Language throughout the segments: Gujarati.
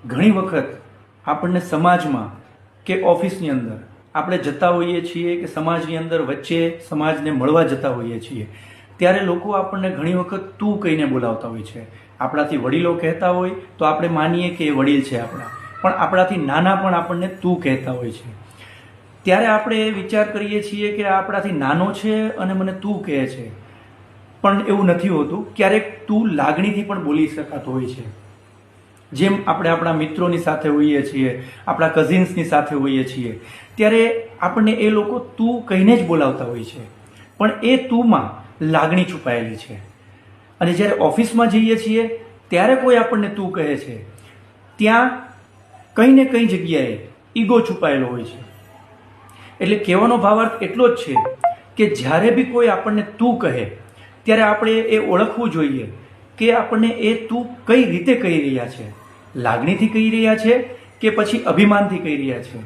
ઘણી વખત આપણને સમાજમાં કે ઓફિસની અંદર આપણે જતા હોઈએ છીએ કે સમાજની અંદર વચ્ચે સમાજને મળવા જતા હોઈએ છીએ ત્યારે લોકો આપણને ઘણી વખત તું કહીને બોલાવતા હોય છે. આપણાથી વડીલો કહેતા હોય તો આપણે માનીએ કે એ વડીલ છે આપણા, પણ આપણાથી નાના પણ આપણને તું કહેતા હોય છે. ત્યારે આપણે એ વિચાર કરીએ છીએ કે આપણાથી નાનો છે અને મને તું કહે છે, પણ એવું નથી હોતું. ક્યારેક તું લાગણીથી પણ બોલી શકાતો હોય છે. જેમ આપણે આપણા મિત્રોની સાથે હોઈએ છીએ, આપણા કઝિન્સની સાથે હોઈએ છીએ, ત્યારે આપણને એ લોકો તું કહીને જ બોલાવતા હોય છે, પણ એ તુંમાં લાગણી છુપાયેલી છે. અને જ્યારે ઓફિસમાં જઈએ છીએ ત્યારે કોઈ આપણને તું કહે છે, ત્યાં કંઈ ને કઈ જગ્યાએ ઈગો છુપાયેલો હોય છે. એટલે કહેવાનો ભાવાર્થ એટલો જ છે કે જ્યારે બી કોઈ આપણને તું કહે ત્યારે આપણે એ ઓળખવું જોઈએ કે આપણને એ તું કઈ રીતે કહી રહ્યા છે. લાગણીથી કહી રહ્યા છે કે પછી અભિમાનથી કહી રહ્યા છે,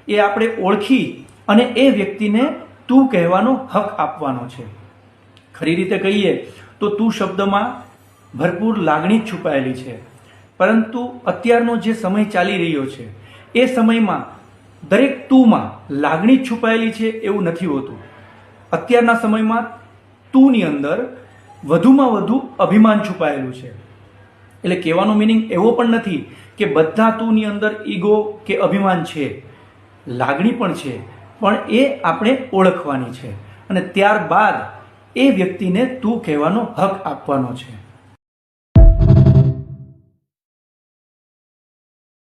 એ આપણે ઓળખી અને એ વ્યક્તિને તું કહેવાનો હક આપવાનો છે. ખરી રીતે કહીએ તો તું શબ્દમાં ભરપૂર લાગણી જ છુપાયેલી છે. પરંતુ અત્યારનો જે સમય ચાલી રહ્યો છે એ સમયમાં દરેક તુંમાં લાગણી જ છુપાયેલી છે એવું નથી હોતું. અત્યારના સમયમાં તુંની અંદર વધુમાં વધુ અભિમાન છુપાયેલું છે. એટલે કહેવાનો મિનિંગ એવો પણ નથી કે બધા તુંની અંદર ઈગો કે અભિમાન છે, લાગણી પણ છે, પણ એ આપણે ઓળખવાની છે અને ત્યારબાદ એ વ્યક્તિને તું કહેવાનો હક આપવાનો છે.